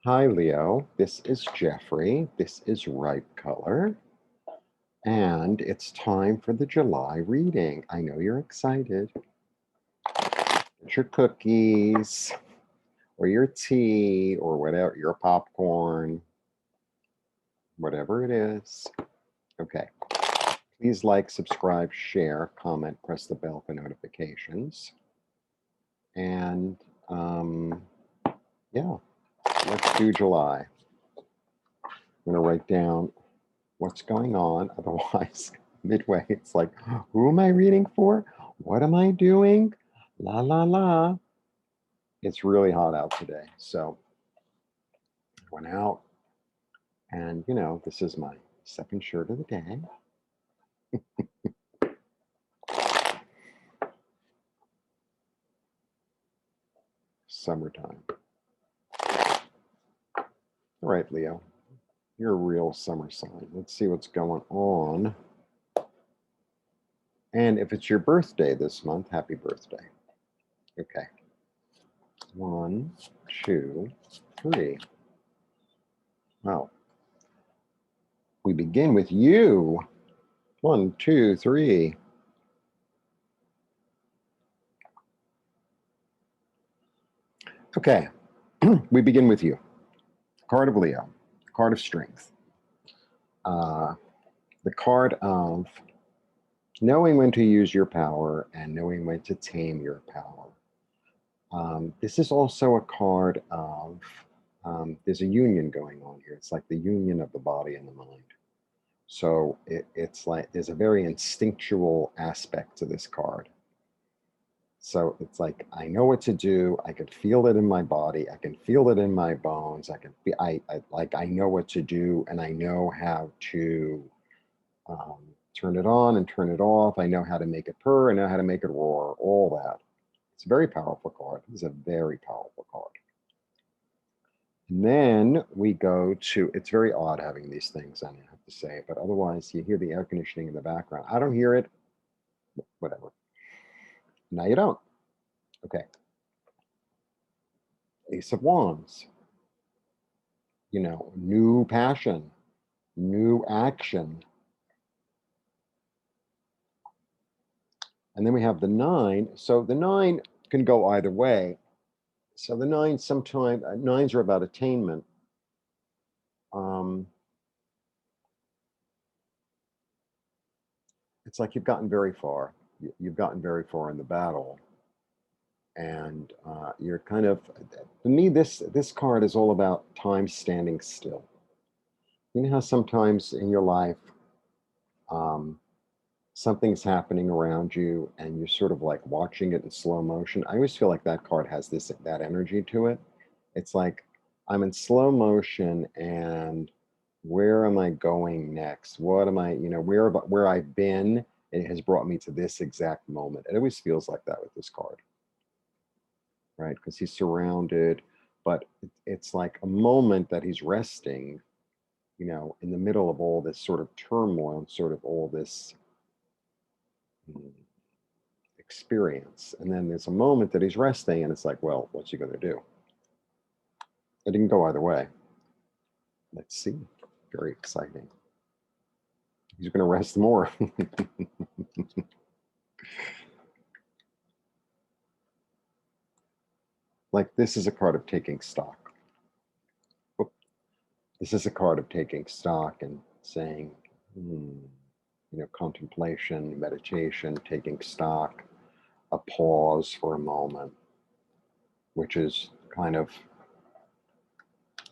Hi, Leo. This is Jeffrey. This is Ripe Color. And it's time for the July reading. I know you're excited. Get your cookies or your tea or whatever, your popcorn, whatever it is. Okay. Please like, subscribe, share, comment, press the bell for notifications. And yeah, let's do July. I'm going to write down what's going on. Otherwise, midway, it's like, who am I reading for? What am I doing? La, la, la. It's really hot out today. So I went out and, this is my second shirt of the day. Summertime. All right, Leo, you're a real summer sign. Let's see what's going on. And if it's your birthday this month, happy birthday. Okay. 1, 2, 3. Wow. We begin with you. 1, 2, 3. Okay. We begin with you. Card of Leo. Card of Strength. The card of knowing when to use your power and knowing when to tame your power. This is also a card of, there's a union going on here. It's like the union of the body and the mind. So it's like there's a very instinctual aspect to this card. So it's like, I know what to do. I can feel it in my body. I can feel it in my bones. I know what to do, and I know how to turn it on and turn it off. I know how to make it purr. I know how to make it roar, all that. It's a very powerful card. It's a very powerful card. And then we go to, it's very odd having these things on, I have to say, but otherwise you hear the air conditioning in the background. I don't hear it, whatever. Now you don't. Okay. Ace of Wands. New passion, new action. And then we have the 9. So the 9 can go either way. So the 9 sometimes, 9s are about attainment. It's like you've gotten very far. You've gotten very far in the battle. And you're kind of, to me, this card is all about time standing still. You know how sometimes in your life, something's happening around you and you're sort of like watching it in slow motion. I always feel like that card has that energy to it. It's like I'm in slow motion and where am I going next? What am I, where I've been, it has brought me to this exact moment. It always feels like that with this card, right? Because he's surrounded, but it's like a moment that he's resting, in the middle of all this sort of turmoil, sort of all this experience. And then there's a moment that he's resting and it's like, well, what's he going to do? It can go either way. Let's see. Very exciting. He's going to rest more. Like this is a card of taking stock. This is a card of taking stock and saying, contemplation, meditation, taking stock, a pause for a moment, which is kind of,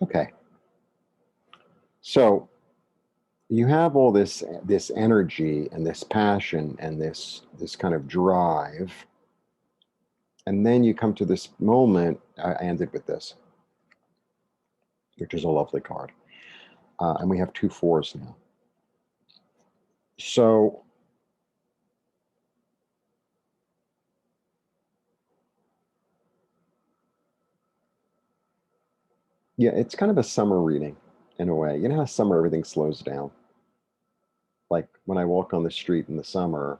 okay. So you have all this energy and this passion and this kind of drive. And then you come to this moment, I ended with this, which is a lovely card. And we have 2 4s now. So yeah, it's kind of a summer reading in a way. You know how summer everything slows down? Like when I walk on the street in the summer,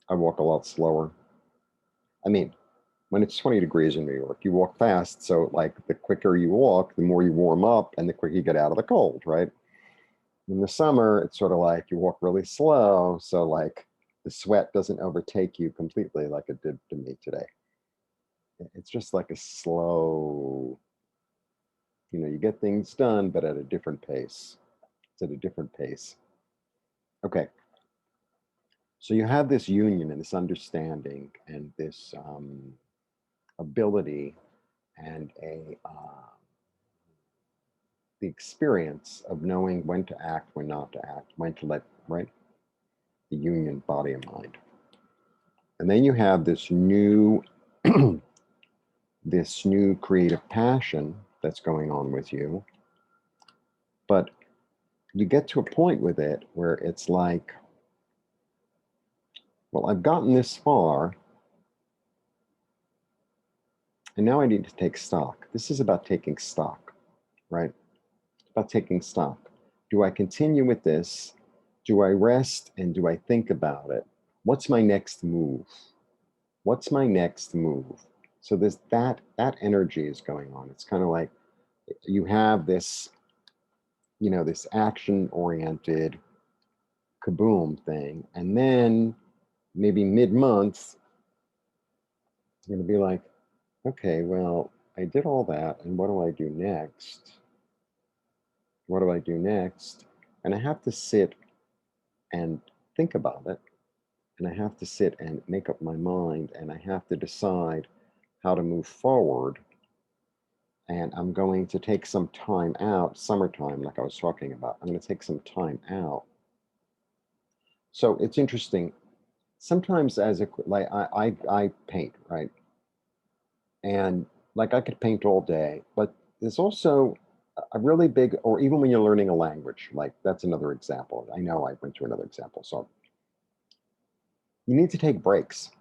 I walk a lot slower. I mean, when it's 20 degrees in New York, you walk fast. So like the quicker you walk, the more you warm up and the quicker you get out of the cold, right? In the summer, it's sort of like you walk really slow. So like the sweat doesn't overtake you completely like it did to me today. It's just like a slow, you get things done, but at a different pace. It's at a different pace. Okay. So you have this union and this understanding and this ability and the experience of knowing when to act, when not to act, when to let, right? The union, body and mind. And then you have this new, this new creative passion that's going on with you. But you get to a point with it where it's like, well, I've gotten this far, and now I need to take stock. This is about taking stock, right? It's about taking stock. Do I continue with this? Do I rest and do I think about it? What's my next move? What's my next move? So there's that energy is going on. It's kind of like you have this, this action-oriented kaboom thing, and then maybe mid-month, you're going to be like, okay, well, I did all that, and what do I do next? What do I do next? And I have to sit and think about it, and I have to sit and make up my mind, and I have to decide how to move forward. And I'm going to take some time out, summertime, like I was talking about. I'm going to take some time out. So it's interesting. Sometimes as like I paint, right? And like I could paint all day, but there's also a really big, or even when you're learning a language, like that's another example. I know I went to another example. So you need to take breaks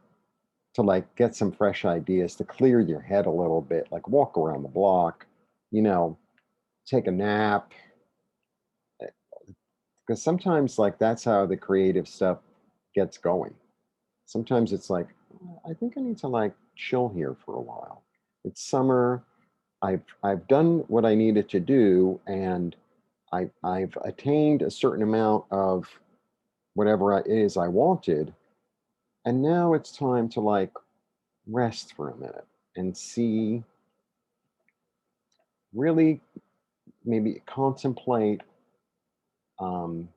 to like get some fresh ideas, to clear your head a little bit, like walk around the block, you know, take a nap. Because sometimes like that's how the creative stuff gets going. Sometimes it's like, I think I need to like chill here for a while. It's summer. I've done what I needed to do, and I've attained a certain amount of whatever it is I wanted, and now it's time to like rest for a minute and see, really maybe contemplate um,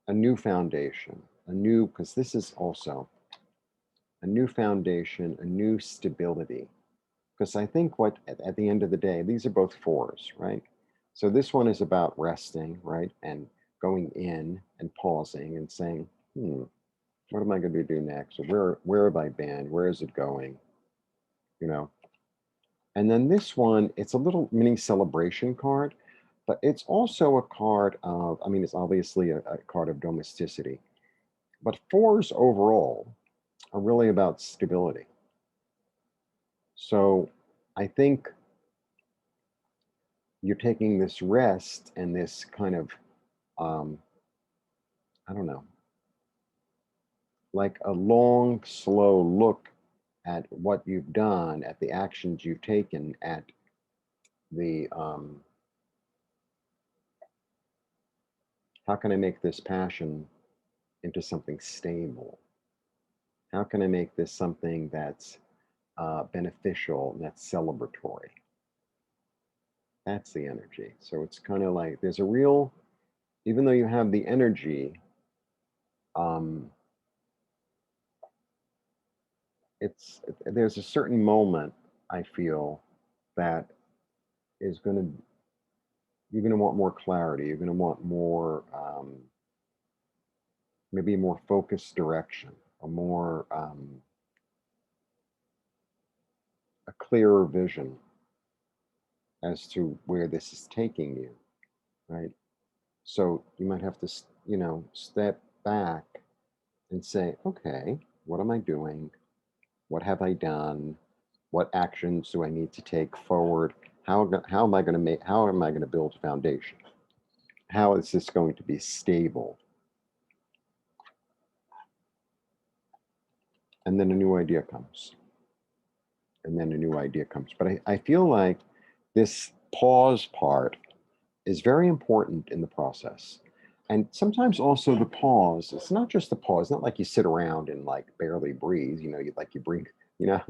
a new foundation, because this is also a new foundation, a new stability. Because I think what, at the end of the day, these are both fours, right? So this one is about resting, right? And going in and pausing and saying, what am I going to do next? Or where have I been? Where is it going? You know? And then this one, it's a little mini celebration card, but it's also a card of, I mean, it's obviously a card of domesticity. But fours overall are really about stability. So I think you're taking this rest and this kind of, um, I don't know, like a long, slow look at what you've done, at the actions you've taken, at the how can I make this passion into something stable? How can I make this something that's beneficial and that's celebratory? That's the energy. So it's kind of like there's a real, even though you have the energy, um, there's a certain moment I feel that is going to, you're going to want more clarity. You're going to want more, maybe a more focused direction, a more, a clearer vision as to where this is taking you, right? So you might have to, step back and say, okay, what am I doing? What have I done? What actions do I need to take forward? How am I going to make, how am I going to build a foundation? How is this going to be stable? And then a new idea comes. and then a new idea comes. But I feel like this pause part is very important in the process. And sometimes also the pause, it's not just the pause, not like you sit around and like barely breathe, you bring,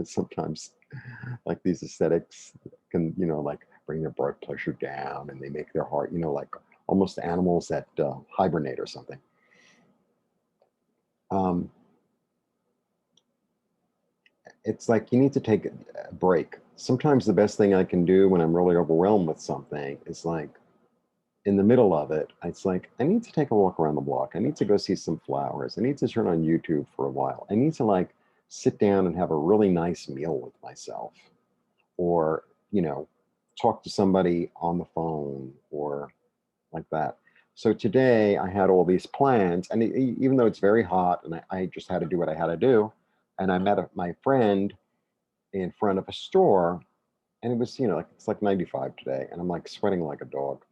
sometimes like these aesthetics can, like bring their blood pressure down and they make their heart, like almost animals that hibernate or something. Um, it's like you need to take a break. Sometimes the best thing I can do when I'm really overwhelmed with something is like in the middle of it, it's like I need to take a walk around the block. I need to go see some flowers. I need to turn on YouTube for a while. I need to like sit down and have a really nice meal with myself or, talk to somebody on the phone or like that. So today I had all these plans, and even though it's very hot and I just had to do what I had to do, and I met my friend in front of a store, and it was, like it's like 95 today, and I'm like sweating like a dog.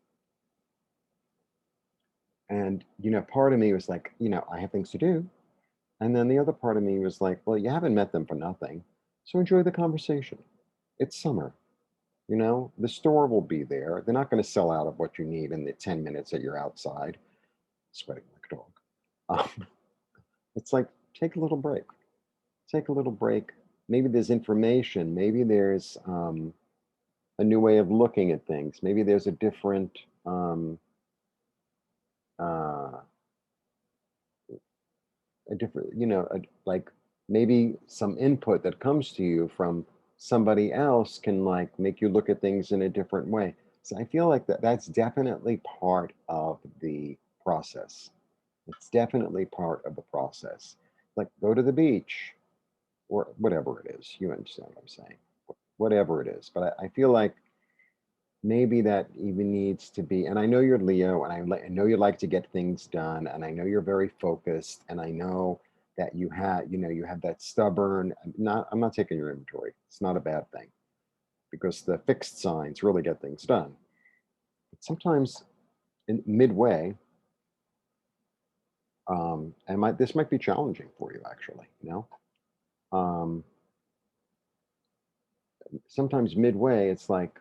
And, part of me was like, I have things to do. And then the other part of me was like, well, you haven't met them for nothing. So enjoy the conversation. It's summer, the store will be there. They're not going to sell out of what you need in the 10 minutes that you're outside sweating like a dog. Um, it's like, take a little break. Take a little break. Maybe there's information. Maybe there's a new way of looking at things. Maybe there's a different uh, a different, like maybe some input that comes to you from somebody else can like make you look at things in a different way. So I feel like that's definitely part of the process. It's definitely part of the process. Like go to the beach or whatever it is. You understand what I'm saying? Whatever it is. But I feel like maybe that even needs to be, and I know you're Leo, and I know you like to get things done, and I know you're very focused, and I know that you have that stubborn. I'm not taking your inventory. It's not a bad thing because the fixed signs really get things done. But sometimes in midway, this might be challenging for you actually. Um, sometimes midway, it's like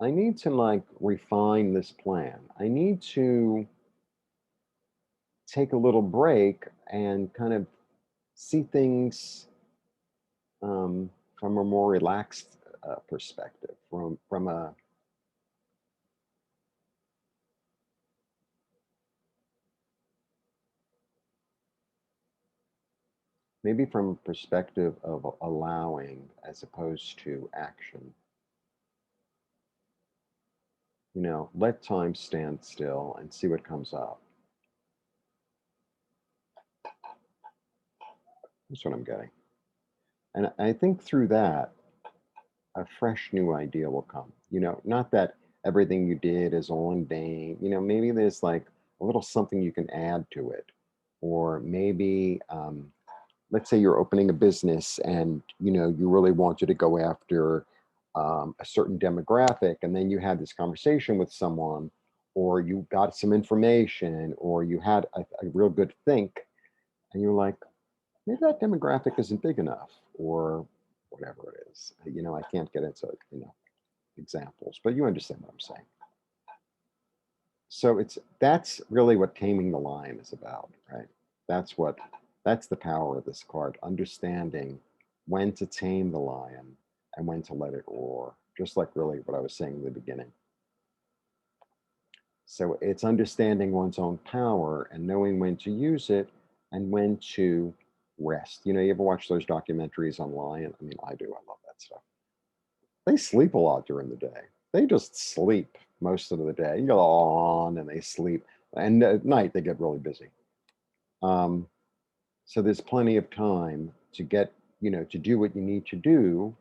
I need to like refine this plan. I need to take a little break and kind of see things from a more relaxed perspective, from a maybe from a perspective of allowing as opposed to action. Let time stand still and see what comes up. That's what I'm getting. And I think through that, a fresh new idea will come. Not that everything you did is all in vain. Maybe there's like a little something you can add to it. Or maybe, let's say you're opening a business and, you really wanted to go after a certain demographic. And then you had this conversation with someone, or you got some information, or you had a real good think. And you're like, maybe that demographic isn't big enough, or whatever it is. I can't get into, examples, but you understand what I'm saying. So that's really what taming the lion is about, right? That's what that's the power of this card, understanding when to tame the lion and when to let it roar, just like really what I was saying in the beginning. So it's understanding one's own power and knowing when to use it and when to rest. You ever watch those documentaries on lion? I mean, I do. I love that stuff. They sleep a lot during the day. They just sleep most of the day. You go on and they sleep. And at night they get really busy. Um, so there's plenty of time to get, to do what you need to do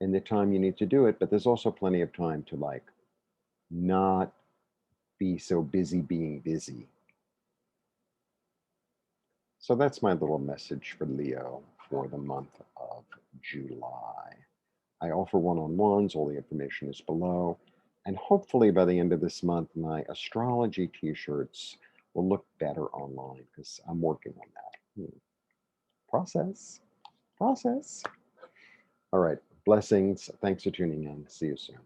in the time you need to do it. But there's also plenty of time to like not be so busy being busy. So that's my little message for Leo for the month of July. I offer one-on-ones. All the information is below. And hopefully by the end of this month, my astrology t-shirts will look better online because I'm working on that. Process. All right. Blessings. Thanks for tuning in. See you soon.